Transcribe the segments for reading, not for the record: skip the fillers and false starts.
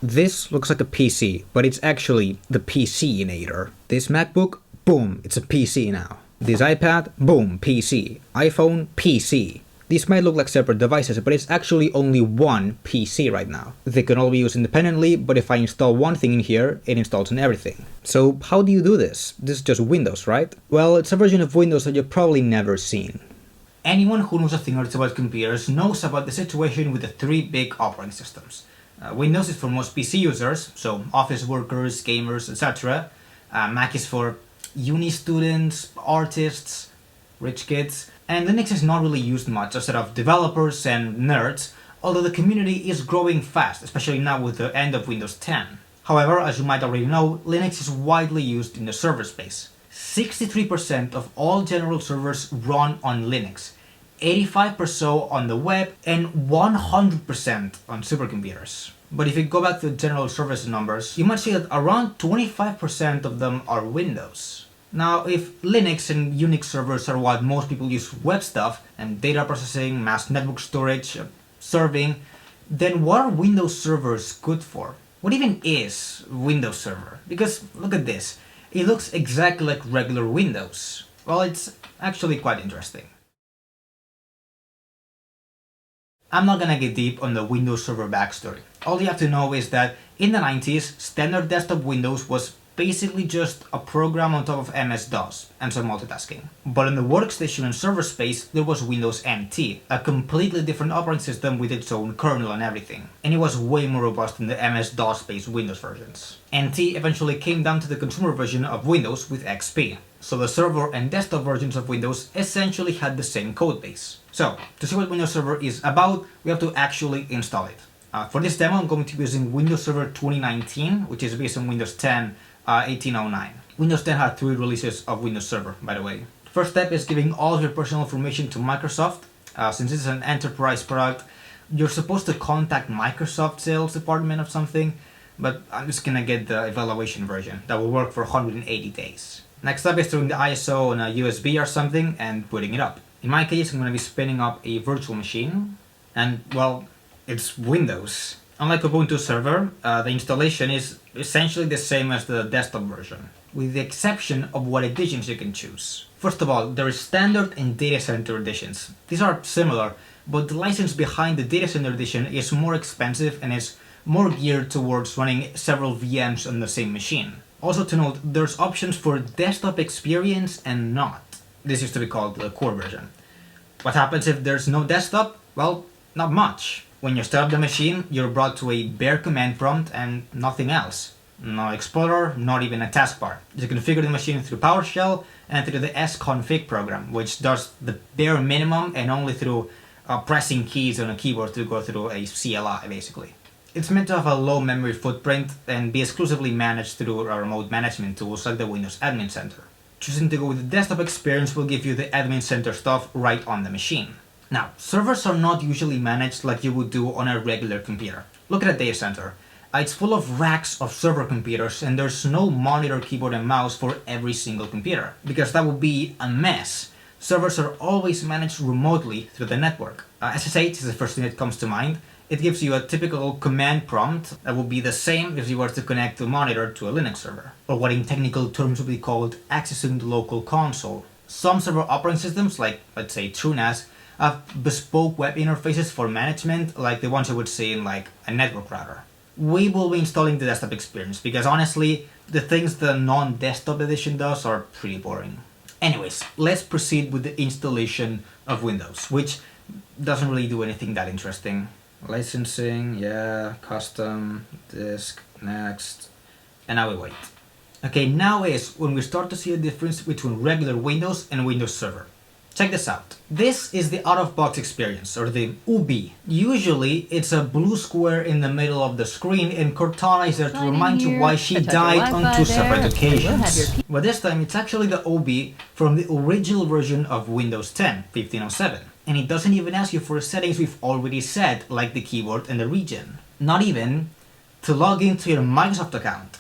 This looks like a PC, but it's actually the PC-inator. This MacBook, boom, it's a PC now. This iPad, boom, PC. iPhone, PC. These might look like separate devices, but it's actually only one PC right now. They can all be used independently, but if I install one thing in here, it installs on everything. So how do you do this? This is just Windows, right? Well, it's a version of Windows that you've probably never seen. Anyone who knows a thing or two about computers knows about the situation with the three big operating systems. Windows is for most PC users, so office workers, gamers, etc. Mac is for uni students, artists, rich kids, and Linux is not really used much outside of developers and nerds, although the community is growing fast, especially now with the end of Windows 10. However, as you might already know, Linux is widely used in the server space. 63% of all general servers run on Linux, 85% on the web, and 100% on supercomputers. But if you go back to the general service numbers, you might see that around 25% of them are Windows. Now, if Linux and Unix servers are what most people use for web stuff, and data processing, mass network storage, serving, then what are Windows servers good for? What even is Windows Server? Because look at this, it looks exactly like regular Windows. Well, it's actually quite interesting. I'm not gonna get deep on the Windows Server backstory. All you have to know is that in the 90s, standard desktop Windows was basically just a program on top of MS-DOS and some multitasking. But in the workstation and server space, there was Windows NT, a completely different operating system with its own kernel and everything. And it was way more robust than the MS-DOS-based Windows versions. NT eventually came down to the consumer version of Windows with XP. So the server and desktop versions of Windows essentially had the same codebase. So, to see what Windows Server is about, we have to actually install it. For this demo, I'm going to be using Windows Server 2019, which is based on Windows 10 1809. Windows 10 had 3 releases of Windows Server, by the way. First step is giving all of your personal information to Microsoft. Since this is an enterprise product, you're supposed to contact Microsoft sales department or something, but I'm just gonna get the evaluation version that will work for 180 days. Next up is throwing the ISO on a USB or something and putting it up. In my case, I'm gonna be spinning up a virtual machine, and well, it's Windows. Unlike Ubuntu Server, the installation is essentially the same as the desktop version, with the exception of what editions you can choose. First of all, there is standard and data center editions. These are similar, but the license behind the data center edition is more expensive and is more geared towards running several VMs on the same machine. Also to note, there's options for desktop experience and not. This used to be called the core version. What happens if there's no desktop? Well, not much. When you start up the machine, you're brought to a bare command prompt and nothing else. No Explorer, not even a taskbar. You configure the machine through PowerShell and through the sconfig program, which does the bare minimum and only through pressing keys on a keyboard to go through a CLI, basically. It's meant to have a low memory footprint and be exclusively managed through remote management tools like the Windows Admin Center. Choosing to go with the desktop experience will give you the Admin Center stuff right on the machine. Now, servers are not usually managed like you would do on a regular computer. Look at a data center. It's full of racks of server computers and there's no monitor, keyboard and mouse for every single computer, because that would be a mess. Servers are always managed remotely through the network. SSH is the first thing that comes to mind. It gives you a typical command prompt that would be the same if you were to connect a monitor to a Linux server, or what in technical terms would be called accessing the local console. Some server operating systems, like let's say TrueNAS, have bespoke web interfaces for management, like the ones you would see in like a network router. We will be installing the desktop experience, because honestly, the things the non-desktop edition does are pretty boring. Anyways, let's proceed with the installation of Windows, which doesn't really do anything that interesting. Licensing, yeah, custom, disk, next, and now we wait. Okay, now is when we start to see the difference between regular Windows and Windows Server. Check this out. This is the out-of-box experience, or the UBI. Usually, it's a blue square in the middle of the screen, and Cortana is there to remind you why she died on 2 separate occasions. But this time, it's actually the OB from the original version of Windows 10, 1507. And it doesn't even ask you for the settings we've already set, like the keyboard and the region. Not even to log into your Microsoft account.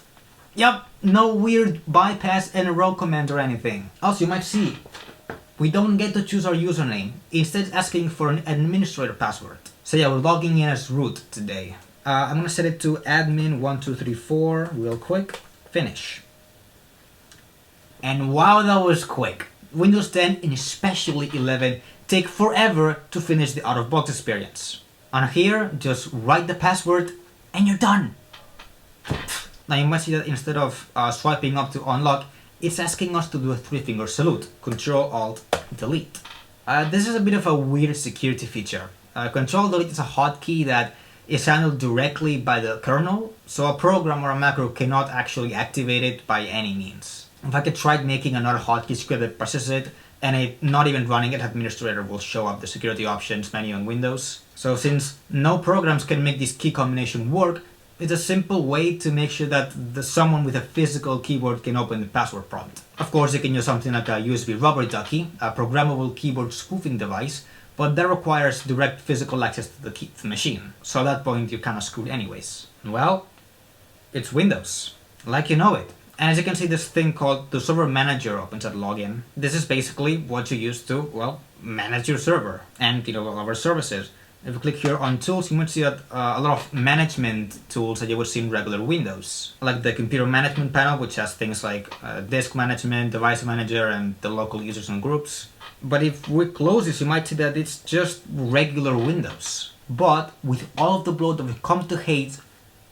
Yup, no weird bypass and row command or anything. Also, you might see, we don't get to choose our username. Instead, it's asking for an administrator password. So yeah, we're logging in as root today. I'm gonna set it to admin1234 real quick. Finish. And wow, that was quick. Windows 10 and especially 11 take forever to finish the out-of-box experience. On here, just write the password and you're done. Now you might see that instead of swiping up to unlock, it's asking us to do a 3-finger salute. Control-Alt-Delete. This is a bit of a weird security feature. Control-Delete is a hotkey that is handled directly by the kernel, so a program or a macro cannot actually activate it by any means. In fact, I tried making another hotkey script that presses it, and not even running it, administrator will show up the security options menu on Windows. So since no programs can make this key combination work, it's a simple way to make sure that someone with a physical keyboard can open the password prompt. Of course, you can use something like a USB rubber ducky, a programmable keyboard spoofing device, but that requires direct physical access to the machine. So at that point, you're kind of screwed anyways. Well, it's Windows, like you know it. And as you can see, this thing called the server manager opens at login. This is basically what you use to, well, manage your server and, all of our services. If you click here on tools, you might see that a lot of management tools that you would see in regular Windows. Like the computer management panel, which has things like disk management, device manager, and the local users and groups. But if we close this, you might see that it's just regular Windows. But with all of the bloat that we've come to hate,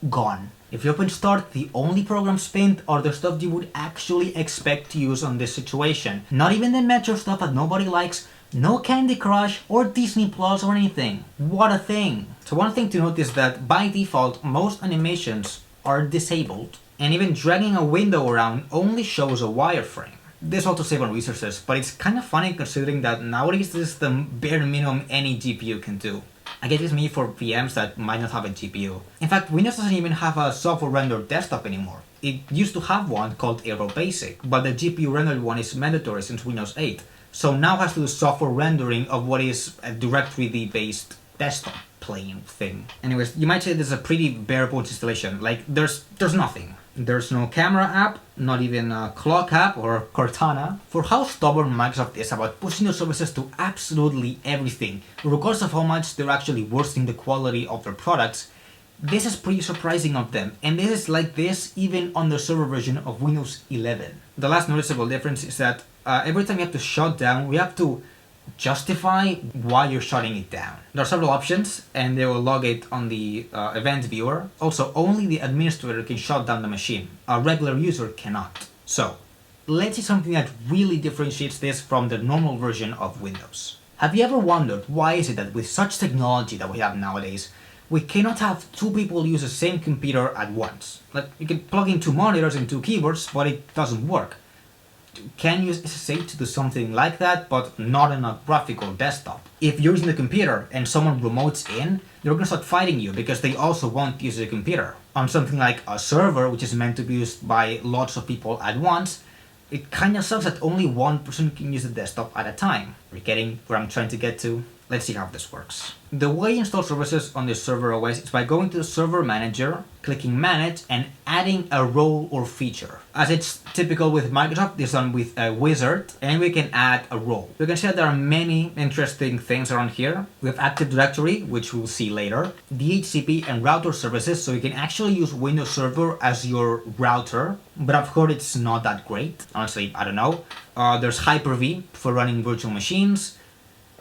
gone. If you open Start, the only programs spent are the stuff you would actually expect to use on this situation. Not even the Metro stuff that nobody likes, no Candy Crush or Disney Plus or anything. What a thing! So one thing to note is that by default, most animations are disabled, and even dragging a window around only shows a wireframe. This also saves on resources, but it's kind of funny considering that nowadays this is the bare minimum any GPU can do. I guess it's me for VMs that might not have a GPU. In fact, Windows doesn't even have a software rendered desktop anymore. It used to have one called Aero Basic, but the GPU rendered one is mandatory since Windows 8. So now has to do software rendering of what is a direct 3D based desktop plane thing. Anyways, you might say this is a pretty bare bones installation. Like there's nothing. There's no camera app, not even a clock app or Cortana. For how stubborn Microsoft is about pushing their services to absolutely everything, regardless of how much they're actually worsening the quality of their products, this is pretty surprising of them, and this is like this even on the server version of Windows 11. The last noticeable difference is that every time you have to shut down, we have to justify why you're shutting it down. There are several options, and they will log it on the event viewer. Also, only the administrator can shut down the machine. A regular user cannot. So, let's see something that really differentiates this from the normal version of Windows. Have you ever wondered why is it that with such technology that we have nowadays, we cannot have two people use the same computer at once? Like, you can plug in two monitors and two keyboards, but it doesn't work. Can use SSH to do something like that, but not on a graphical desktop. If you're using the computer and someone remotes in, they're gonna start fighting you because they also want to use the computer. On something like a server, which is meant to be used by lots of people at once, it kinda sucks that only one person can use the desktop at a time. You're getting where I'm trying to get to? Let's see how this works. The way you install services on the server OS is by going to the server manager, clicking manage, and adding a role or feature. As it's typical with Microsoft, this is done with a wizard, and we can add a role. You can see that there are many interesting things around here. We have Active Directory, which we'll see later, DHCP and router services, so you can actually use Windows Server as your router, but I've heard it's not that great. Honestly, I don't know. There's Hyper-V for running virtual machines,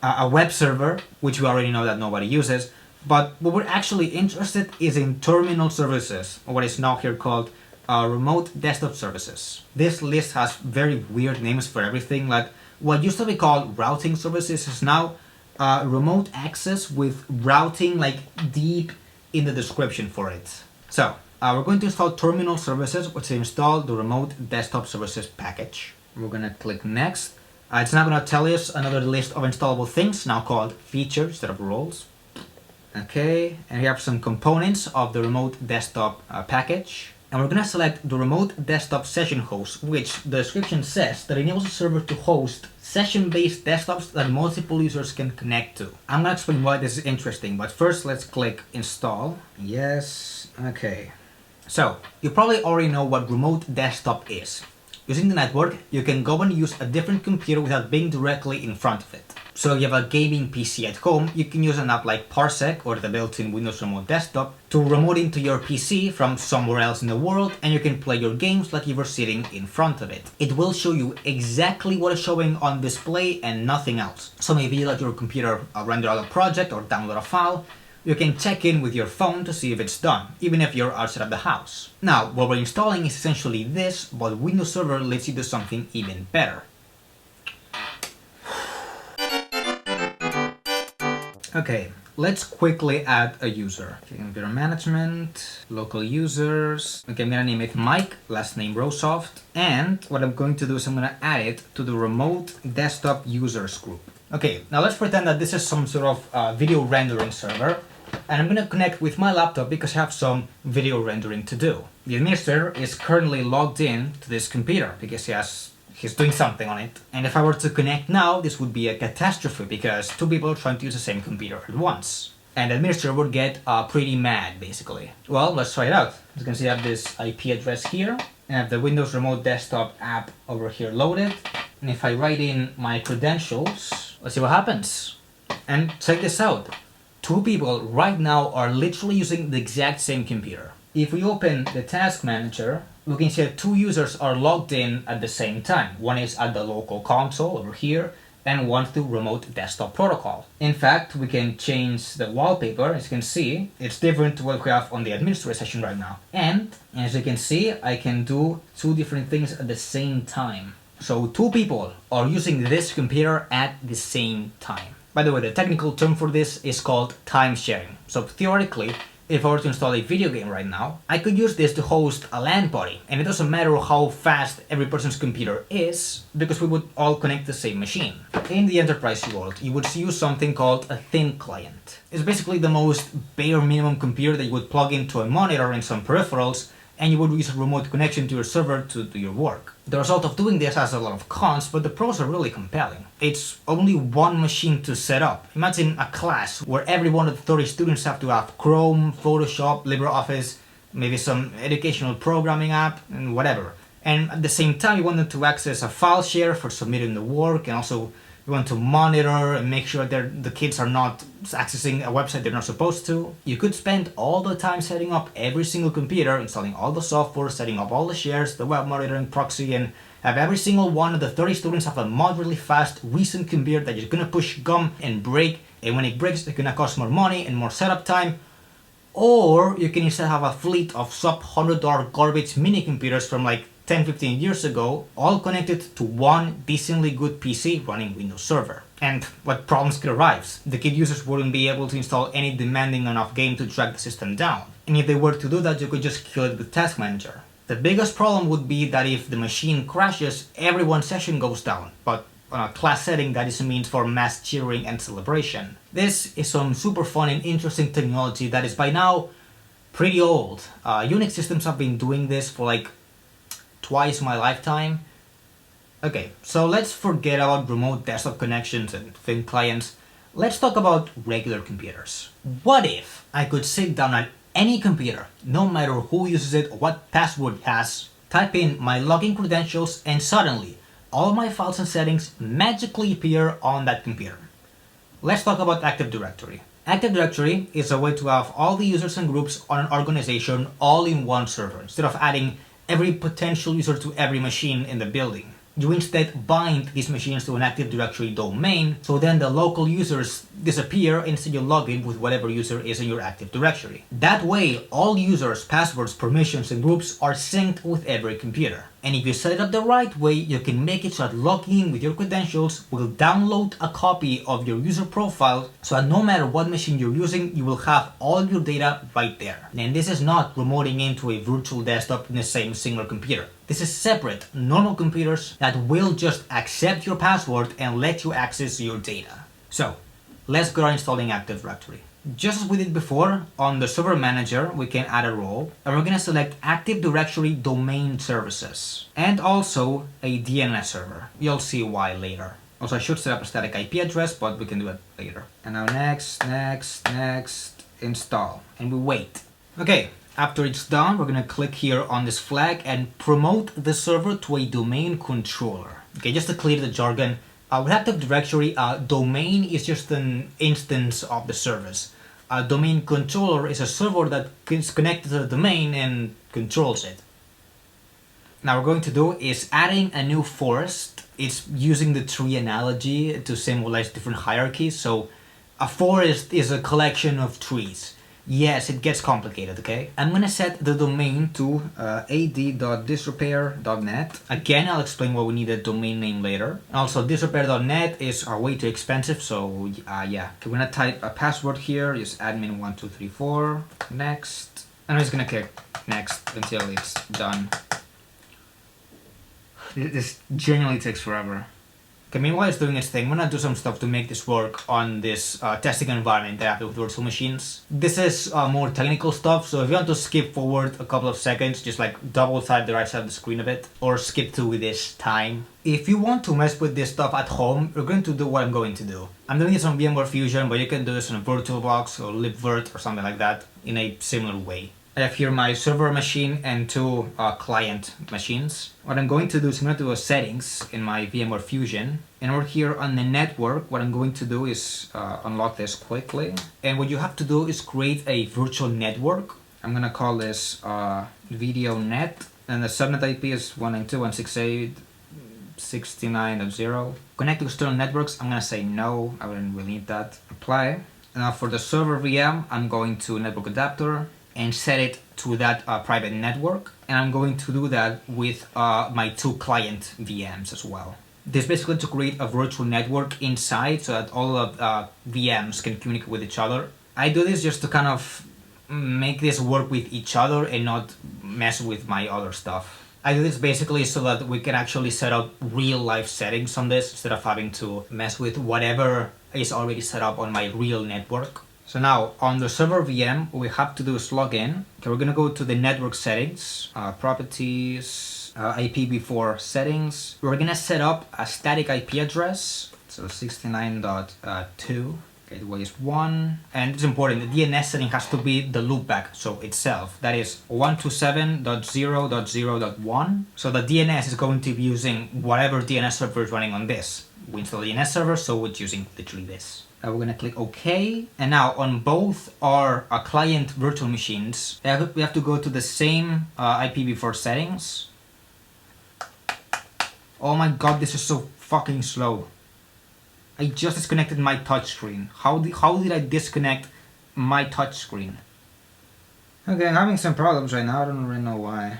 a web server, which we already know that nobody uses, but what we're actually interested is in terminal services, or what is now here called remote desktop services. This list has very weird names for everything, like what used to be called routing services is now remote access with routing like deep in the description for it. So we're going to install terminal services, which install the remote desktop services package. We're gonna click next. It's now going to tell us another list of installable things, now called features instead of roles. Okay, and we have some components of the remote desktop package. And we're going to select the remote desktop session host, which the description says that enables the server to host session-based desktops that multiple users can connect to. I'm going to explain why this is interesting, but first let's click install. Yes, okay. So, you probably already know what remote desktop is. Using the network, you can go and use a different computer without being directly in front of it. So if you have a gaming PC at home, you can use an app like Parsec or the built-in Windows Remote Desktop to remote into your PC from somewhere else in the world, and you can play your games like you were sitting in front of it. It will show you exactly what is showing on display and nothing else. So maybe you let your computer render out a project or download a file, you can check in with your phone to see if it's done, even if you're outside of the house. Now, what we're installing is essentially this, but Windows Server lets you do something even better. Okay, let's quickly add a user. Okay, computer management, local users. Okay, I'm gonna name it Mike, last name Rosoft. And what I'm going to do is I'm gonna add it to the remote desktop users group. Okay, now let's pretend that this is some sort of video rendering server. And I'm gonna connect with my laptop because I have some video rendering to do. The administrator is currently logged in to this computer because he's doing something on it. And if I were to connect now, this would be a catastrophe because two people are trying to use the same computer at once. And the administrator would get pretty mad, basically. Well, let's try it out. As you can see, I have this IP address here. And I have the Windows Remote Desktop app over here loaded. And if I write in my credentials, let's see what happens. And check this out. Two people right now are literally using the exact same computer. If we open the task manager, we can see that two users are logged in at the same time. One is at the local console over here, and one through remote desktop protocol. In fact, we can change the wallpaper. As you can see, it's different to what we have on the administrator session right now. And as you can see, I can do two different things at the same time. So two people are using this computer at the same time. By the way, the technical term for this is called time sharing. So theoretically, if I were to install a video game right now, I could use this to host a LAN party, and it doesn't matter how fast every person's computer is, because we would all connect the same machine. In the enterprise world, you would use something called a thin client. It's basically the most bare minimum computer that you would plug into a monitor and some peripherals, and you would use a remote connection to your server to do your work. The result of doing this has a lot of cons, but the pros are really compelling. It's only one machine to set up. Imagine a class where every one of the 30 students have to have Chrome, Photoshop, LibreOffice, maybe some educational programming app, and whatever. And at the same time, you want them to access a file share for submitting the work, and also you want to monitor and make sure that the kids are not accessing a website they're not supposed to. You could spend all the time setting up every single computer, installing all the software, setting up all the shares, the web monitoring proxy, and have every single one of the 30 students have a moderately fast, recent computer that you're gonna push gum and break, and when it breaks, it's gonna cost more money and more setup time. Or you can instead have a fleet of sub-$100 garbage mini computers from like 10-15 years ago, all connected to one decently good PC running Windows Server. And what problems could arise? The kid users wouldn't be able to install any demanding enough game to drag the system down. And if they were to do that, you could just kill it with Task Manager. The biggest problem would be that if the machine crashes, everyone's session goes down. But on a class setting, that is a means for mass cheering and celebration. This is some super fun and interesting technology that is by now pretty old. Unix systems have been doing this for like twice my lifetime. Okay, so let's forget about remote desktop connections and thin clients. Let's talk about regular computers. What if I could sit down at any computer, no matter who uses it or what password it has, type in my login credentials, and suddenly all my files and settings magically appear on that computer? Let's talk about Active Directory. Active Directory is a way to have all the users and groups on an organization all in one server, instead of adding every potential user to every machine in the building. You instead bind these machines to an Active Directory domain, so then the local users disappear and instead you log in with whatever user is in your Active Directory. That way, all users, passwords, permissions, and groups are synced with every computer. And if you set it up the right way, you can make it so that logging in with your credentials will download a copy of your user profile, so that no matter what machine you're using, you will have all your data right there. And this is not remoting into a virtual desktop in the same single computer. This is separate, normal computers that will just accept your password and let you access your data. So, let's go installing Active Directory. Just as we did before, on the server manager, we can add a role, and we're going to select Active Directory Domain Services, and also a DNS server. You'll see why later. Also, I should set up a static IP address, but we can do it later. And now next, install, and we wait. Okay, after it's done, we're going to click here on this flag and promote the server to a domain controller. Okay, just to clear the jargon, With Active Directory, domain is just an instance of the service. A domain controller is a server that is connected to the domain and controls it. Now we're going to do is adding a new forest. It's using the tree analogy to symbolize different hierarchies. So a forest is a collection of trees. Yes, it gets complicated, okay? I'm gonna set the domain to ad.disrepair.net. Again, I'll explain why we need a domain name later. Also, disrepair.net is way too expensive, so yeah. Okay, we're gonna type a password here, just admin1234, next. And I'm just gonna click next until it's done. This genuinely takes forever. Okay, meanwhile it's doing its thing, I'm gonna do some stuff to make this work on this testing environment that I have with virtual machines. This is more technical stuff, so if you want to skip forward a couple of seconds, just like double tap the right side of the screen a bit, or skip to this time. If you want to mess with this stuff at home, you're going to do what I'm going to do. I'm doing this on VMware Fusion, but you can do this on VirtualBox or libvirt or something like that in a similar way. I have here my server machine and two client machines. What I'm going to do is I'm going to do a settings in my VMware Fusion. And over here on the network, what I'm going to do is unlock this quickly. And what you have to do is create a virtual network. I'm going to call this video net. And the subnet IP is 192.168.69.0. Connect to external networks, I'm going to say no. I wouldn't really need that. Apply. And now for the server VM, I'm going to network adapter and set it to that private network. And I'm going to do that with my two client VMs as well. This is basically to create a virtual network inside so that all of VMs can communicate with each other. I do this just to kind of make this work with each other and not mess with my other stuff. I do this basically so that we can actually set up real life settings on this instead of having to mess with whatever is already set up on my real network. So now on the server VM, what we have to do is log in. Okay, we're gonna go to the network settings, properties, IPv4 settings. We're gonna set up a static IP address, so 69.2, gateway is 1. And it's important, the DNS setting has to be the loopback, so itself. That is 127.0.0.1. So the DNS is going to be using whatever DNS server is running on this. We install the DNS server, so it's using literally this. We're going to click OK. And now on both our client virtual machines, we have to go to the same IPv4 settings. Oh my god, this is so fucking slow. I just disconnected my touchscreen. How did I disconnect my touchscreen? Okay, I'm having some problems right now. I don't really know why.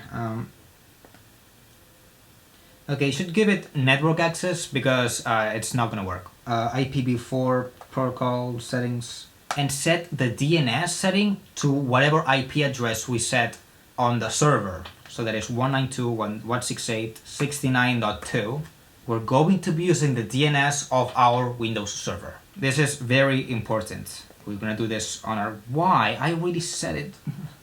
Okay, you should give it network access because it's not going to work. IPv4 protocol settings, and set the DNS setting to whatever IP address we set on the server. So that is 192.168.69.2. We're going to be using the DNS of our Windows server. This is very important. We're gonna do this on our Y. I already said it.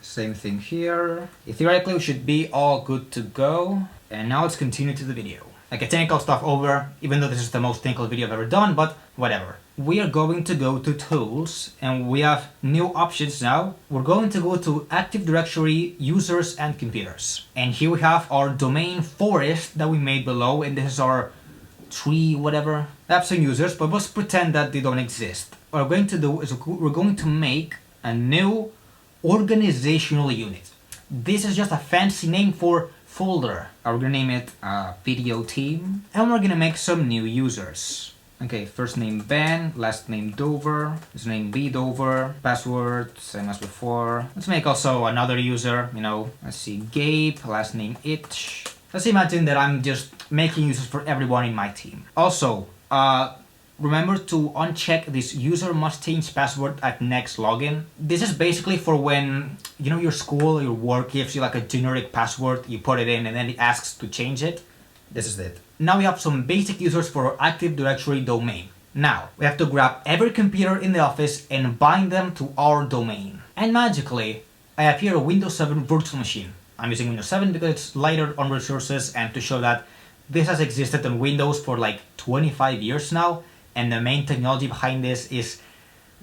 Same thing here. Theoretically, we should be all good to go. And now let's continue to the video. Okay, technical stuff over, even though this is the most technical video I've ever done, but whatever. We are going to go to Tools, and we have new options now. We're going to go to Active Directory, Users and Computers. And here we have our domain forest that we made below, and this is our tree, whatever. I have some users, but let's pretend that they don't exist. What we're going to do is we're going to make a new organizational unit. This is just a fancy name for folder. We're gonna name it video team, and we're gonna make some new users. Okay, first name Ben, last name Dover, his name B Dover, password same as before. Let's make also another user, let's see, Gabe, last name Itch. Let's imagine that I'm just making users for everyone in my team. Also, remember to uncheck this user must change password at next login. This is basically for when, your school or your work gives you like a generic password, you put it in and then it asks to change it. This is it. Now we have some basic users for our Active Directory domain. Now, we have to grab every computer in the office and bind them to our domain. And magically, I have here a Windows 7 virtual machine. I'm using Windows 7 because it's lighter on resources and to show that this has existed on Windows for like 25 years now. And the main technology behind this is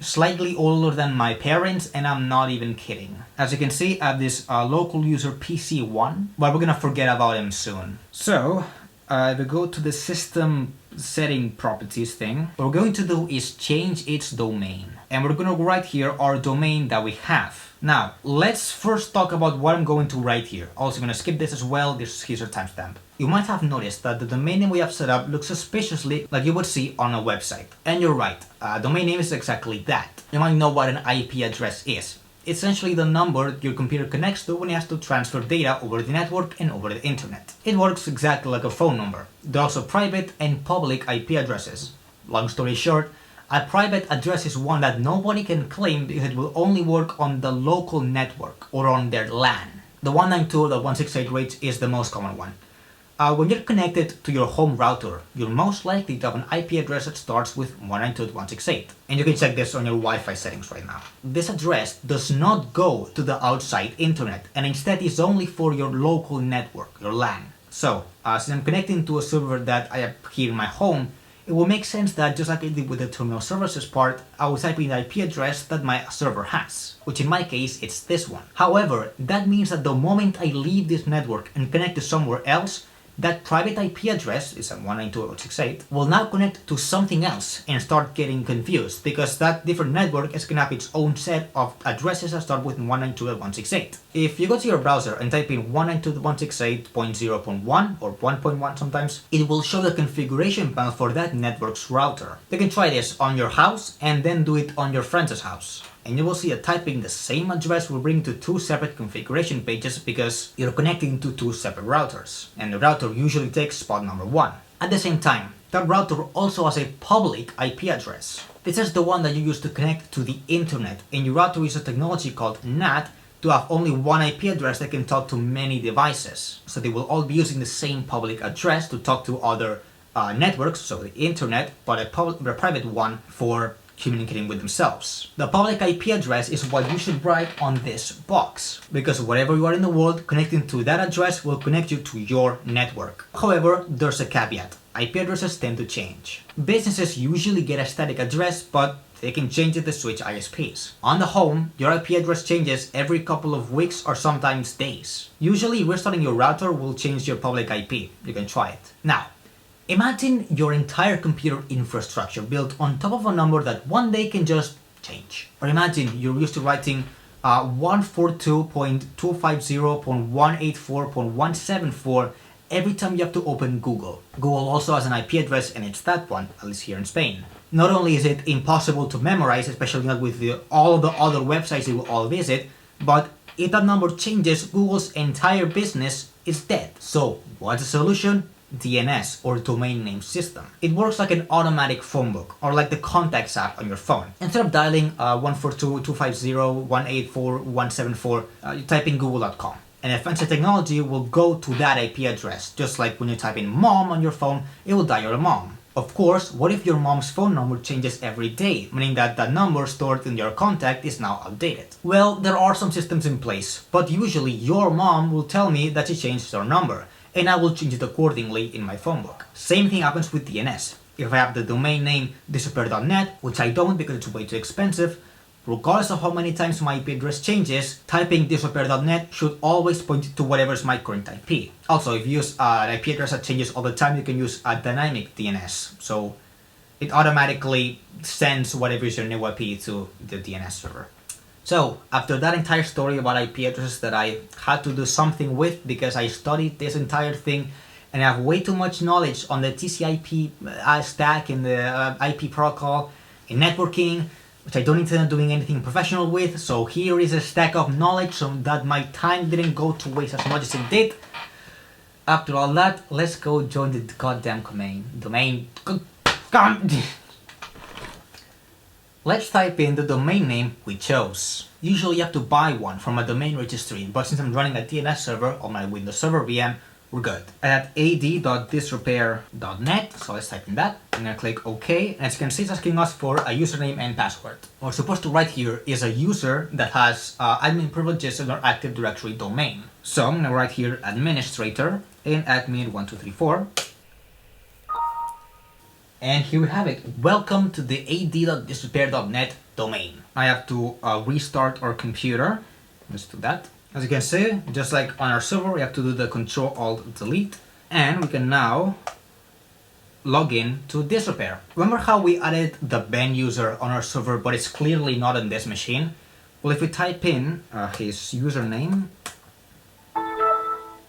slightly older than my parents, and I'm not even kidding. As you can see, I have this local user PC1, but we're gonna forget about him soon. So, if we go to the system setting properties thing, what we're going to do is change its domain. And we're going to write here our domain that we have. Now, let's first talk about what I'm going to write here. Also, I'm going to skip this as well. Here's our timestamp. You might have noticed that the domain name we have set up looks suspiciously like you would see on a website. And you're right, domain name is exactly that. You might know what an IP address is. Essentially the number your computer connects to when it has to transfer data over the network and over the internet. It works exactly like a phone number. There are also private and public IP addresses. Long story short, a private address is one that nobody can claim because it will only work on the local network or on their LAN. The 192.168 range is the most common one. When you're connected to your home router, you're most likely to have an IP address that starts with 192.168. And you can check this on your Wi-Fi settings right now. This address does not go to the outside internet and instead is only for your local network, your LAN. So, since I'm connecting to a server that I have here in my home, it will make sense that just like I did with the terminal services part, I will type in the IP address that my server has, which in my case, it's this one. However, that means that the moment I leave this network and connect to somewhere else, that private IP address, is at 192.168, will now connect to something else and start getting confused because that different network is going to have its own set of addresses that start with 192.168. If you go to your browser and type in 192.168.0.1 or 1.1 sometimes, it will show the configuration panel for that network's router. You can try this on your house and then do it on your friend's house. And you will see that typing the same address will bring to two separate configuration pages because you're connecting to two separate routers, and the router usually takes spot number 1. At the same time, that router also has a public IP address. This is the one that you use to connect to the internet, and your router uses a technology called NAT to have only one IP address that can talk to many devices. So they will all be using the same public address to talk to other networks, so the internet, but a private one for communicating with themselves. The public IP address is what you should write on this box, because wherever you are in the world, connecting to that address will connect you to your network. However, there's a caveat. IP addresses tend to change. Businesses usually get a static address, but they can change it to switch ISPs. On the home, your IP address changes every couple of weeks or sometimes days. Usually, restarting your router will change your public IP. You can try it. Now, imagine your entire computer infrastructure built on top of a number that one day can just change. Or imagine you're used to writing 142.250.184.174 every time you have to open Google. Google also has an IP address and it's that one, at least here in Spain. Not only is it impossible to memorize, especially not with all the other websites you will all visit, but if that number changes, Google's entire business is dead. So, what's the solution? DNS, or domain name system. It works like an automatic phone book or like the contacts app on your phone. Instead of dialing 142.250.184.174, you type in google.com. And a fancy technology will go to that IP address, just like when you type in mom on your phone, it will dial your mom. Of course, what if your mom's phone number changes every day, meaning that the number stored in your contact is now outdated? Well, there are some systems in place, but usually your mom will tell me that she changed her number, and I will change it accordingly in my phone book. Same thing happens with DNS. If I have the domain name disrepair.net, which I don't because it's way too expensive, regardless of how many times my IP address changes, typing disrepair.net should always point to whatever is my current IP. Also, if you use an IP address that changes all the time, you can use a dynamic DNS. So it automatically sends whatever is your new IP to the DNS server. So, after that entire story about IP addresses that I had to do something with because I studied this entire thing and I have way too much knowledge on the TCP stack and the IP protocol and networking, which I don't intend on doing anything professional with, so here is a stack of knowledge so that my time didn't go to waste as much as it did. After all that, let's go join the goddamn domain. Let's type in the domain name we chose. Usually you have to buy one from a domain registry, but since I'm running a DNS server on my Windows Server VM, we're good. I had ad.disrepair.net, so let's type in that. I'm gonna click OK, and as you can see it's asking us for a username and password. What we're supposed to write here is a user that has admin privileges in our Active Directory domain. So I'm gonna write here administrator in admin1234. And here we have it. Welcome to the ad.disrepair.net domain. I have to restart our computer. Let's do that. As you can see, just like on our server, we have to do the Control-Alt-Delete. And we can now log in to Disrepair. Remember how we added the Ben user on our server, but it's clearly not on this machine? Well, if we type in his username,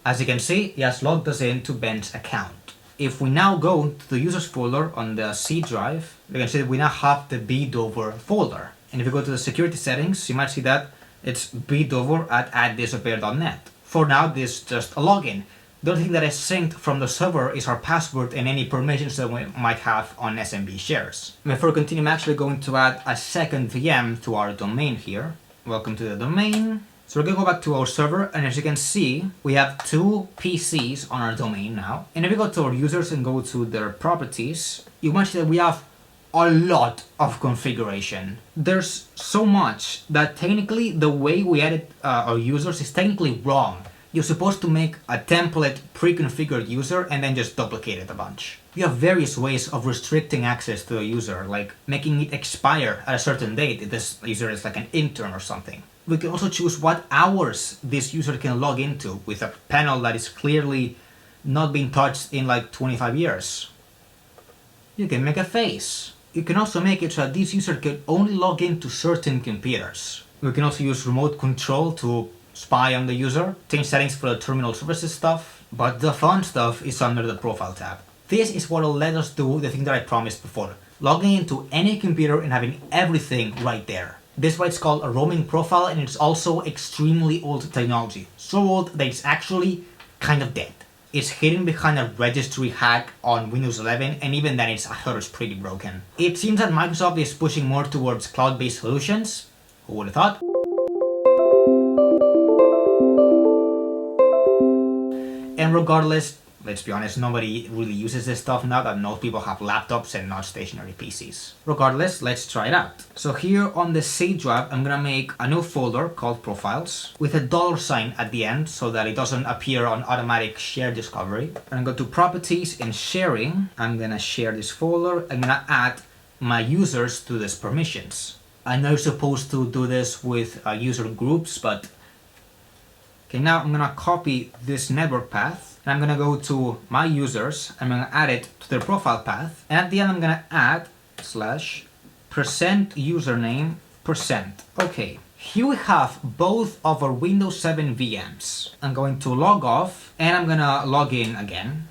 as you can see, he has logged us into Ben's account. If we now go to the users folder on the C drive, you can see that we now have the bdover folder. And if you go to the security settings, you might see that it's bdover at disrepair.net. For now, this is just a login. The only thing that is synced from the server is our password and any permissions that we might have on SMB shares. Before we continue, I'm actually going to add a second VM to our domain here. Welcome to the domain. So we're going to go back to our server, and as you can see, we have 2 PCs on our domain now. And if we go to our users and go to their properties, you might see that we have a lot of configuration. There's so much that technically the way we edit our users is technically wrong. You're supposed to make a template pre-configured user and then just duplicate it a bunch. You have various ways of restricting access to a user, like making it expire at a certain date if this user is like an intern or something. We can also choose what hours this user can log into with a panel that is clearly not being touched in like 25 years. You can make a face. You can also make it so that this user can only log into certain computers. We can also use remote control to spy on the user, change settings for the terminal services stuff, but the fun stuff is under the profile tab. This is what will let us do the thing that I promised before, logging into any computer and having everything right there. This is why it's called a roaming profile, and it's also extremely old technology. So old that it's actually kind of dead. It's hidden behind a registry hack on Windows 11, and even then I heard it's pretty broken. It seems that Microsoft is pushing more towards cloud-based solutions. Who would have thought? And regardless, let's be honest, nobody really uses this stuff now that most people have laptops and not stationary PCs. Regardless, let's try it out. So here on the C drive, I'm gonna make a new folder called Profiles with a $sign at the end so that it doesn't appear on automatic share discovery. And I go to Properties and Sharing. I'm gonna share this folder. I'm gonna add my users to this permissions. I know you're supposed to do this with user groups, but okay, now I'm gonna copy this network path, and I'm gonna go to my users, I'm gonna add it to their profile path, and at the end I'm gonna add /%username%. Okay, here we have both of our Windows 7 VMs. I'm going to log off, and I'm gonna log in again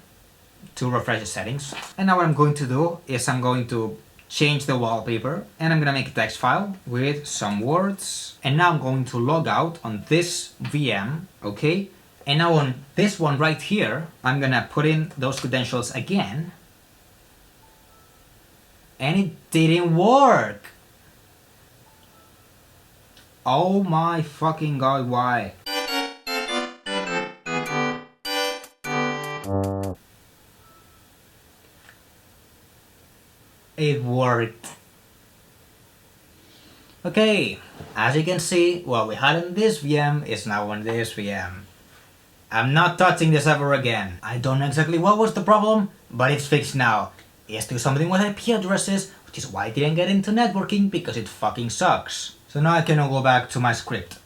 to refresh the settings. And now what I'm going to do is I'm going to change the wallpaper, and I'm gonna make a text file with some words, and now I'm going to log out on this VM, okay? And now on this one right here, I'm gonna put in those credentials again, and it didn't work! Oh my fucking god, why? It worked. Okay, as you can see, what we had on this VM is now on this VM. I'm not touching this ever again. I don't know exactly what was the problem, but it's fixed now. It's still something with IP addresses, which is why I didn't get into networking, because it fucking sucks. So now I can go back to my script.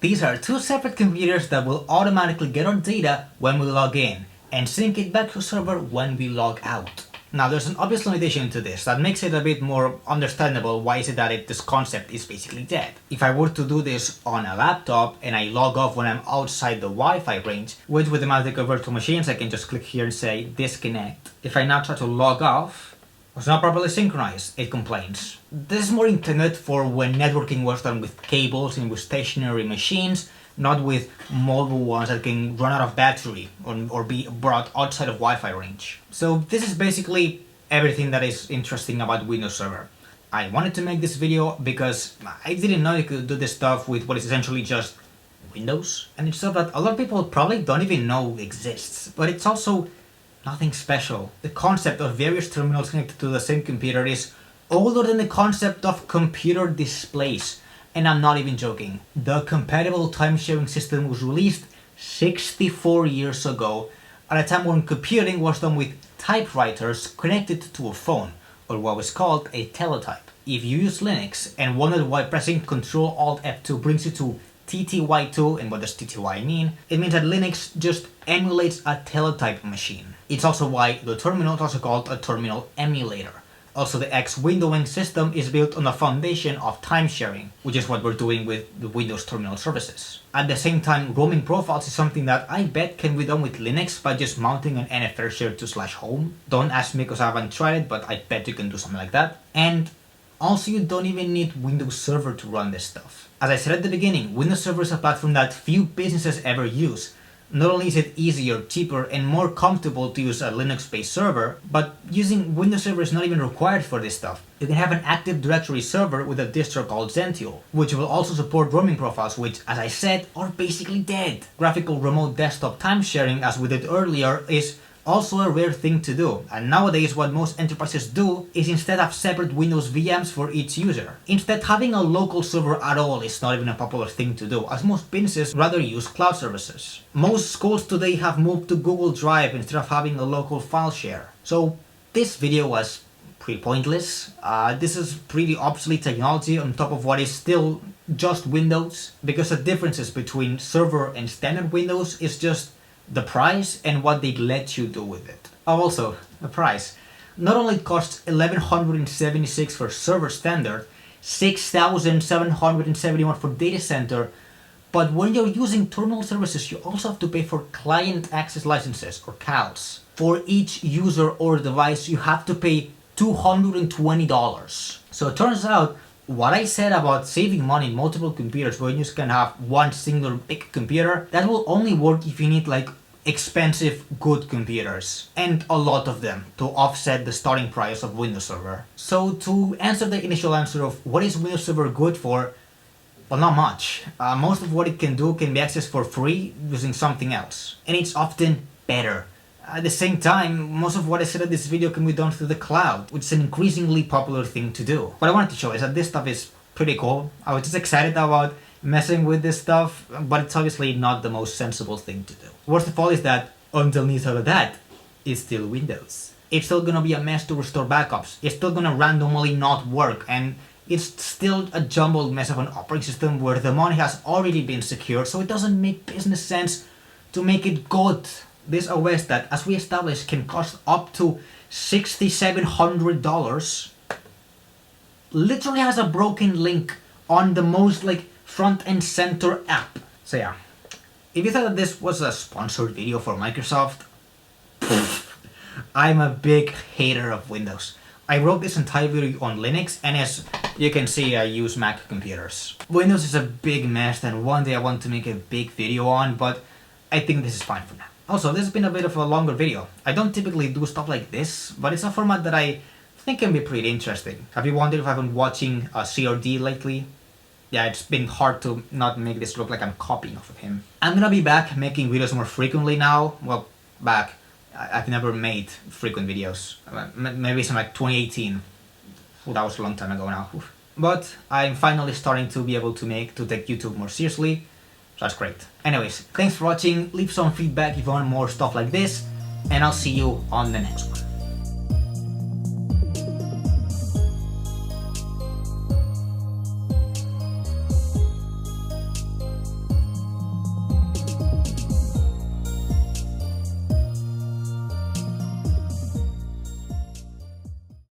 These are 2 separate computers that will automatically get our data when we log in, and sync it back to the server when we log out. Now there's an obvious limitation to this that makes it a bit more understandable why is it that this concept is basically dead. If I were to do this on a laptop and I log off when I'm outside the Wi-Fi range, which with the magic of virtual machines I can just click here and say disconnect. If I now try to log off, it's not properly synchronized, it complains. This is more intended for when networking was done with cables and with stationary machines, not with mobile ones that can run out of battery or be brought outside of Wi-Fi range. So this is basically everything that is interesting about Windows Server. I wanted to make this video because I didn't know you could do this stuff with what is essentially just Windows. And it's stuff that a lot of people probably don't even know exists. But it's also nothing special. The concept of various terminals connected to the same computer is older than the concept of computer displays. And I'm not even joking. The compatible time-sharing system was released 64 years ago, at a time when computing was done with typewriters connected to a phone, or what was called a teletype. If you use Linux and wondered why pressing Ctrl-Alt-F2 brings you to TTY2, and what does TTY mean? It means that Linux just emulates a teletype machine. It's also why the terminal is also called a terminal emulator. Also, the X windowing system is built on the foundation of time sharing, which is what we're doing with the Windows terminal services. At the same time, roaming profiles is something that I bet can be done with Linux by just mounting an NFR share to /home. Don't ask me because I haven't tried it, but I bet you can do something like that. And also, you don't even need Windows Server to run this stuff. As I said at the beginning, Windows Server is a platform that few businesses ever use. Not only is it easier, cheaper, and more comfortable to use a Linux-based server, but using Windows Server is not even required for this stuff. You can have an Active Directory server with a distro called Zential, which will also support roaming profiles, which, as I said, are basically dead. Graphical remote desktop time sharing, as we did earlier, is also a rare thing to do, and nowadays what most enterprises do is instead have separate Windows VMs for each user. Instead, having a local server at all is not even a popular thing to do, as most businesses rather use cloud services. Most schools today have moved to Google Drive instead of having a local file share. So this video was pretty pointless. This is pretty obsolete technology on top of what is still just Windows, because the differences between server and standard Windows is just the price and what they let you do with it. Oh, also, the price. Not only costs $1,176 for server standard, $6,771 for data center, but when you're using terminal services, you also have to pay for client access licenses, or CALs. For each user or device, you have to pay $220. So it turns out, what I said about saving money in multiple computers when you can have one single big computer, that will only work if you need like expensive, good computers, and a lot of them to offset the starting price of Windows Server. So to answer the initial answer of what is Windows Server good for, well, not much. Most of what it can do can be accessed for free using something else, and it's often better. At the same time, most of what I said in this video can be done through the cloud, which is an increasingly popular thing to do. What I wanted to show is that this stuff is pretty cool. I was just excited about messing with this stuff, but it's obviously not the most sensible thing to do. Worst of all is that, underneath all of that, it's still Windows. It's still gonna be a mess to restore backups. It's still gonna randomly not work, and it's still a jumbled mess of an operating system where the money has already been secured, so it doesn't make business sense to make it good. This OS that, as we established, can cost up to $6,700 literally has a broken link on the most front and center app. So yeah, if you thought that this was a sponsored video for Microsoft, I'm a big hater of Windows. I wrote this entire video on Linux, and as you can see, I use Mac computers. Windows is a big mess that one day I want to make a big video on, but I think this is fine for now. Also, this has been a bit of a longer video. I don't typically do stuff like this, but it's a format that I think can be pretty interesting. Have you wondered if I've been watching CRD lately? Yeah, it's been hard to not make this look like I'm copying off of him. I'm gonna be back making videos more frequently now. Well, back. I've never made frequent videos. Maybe it's in 2018. Well, that was a long time ago now. But I'm finally starting to be able to take YouTube more seriously. So that's great. Anyways, thanks for watching. Leave some feedback if you want more stuff like this, and I'll see you on the next one.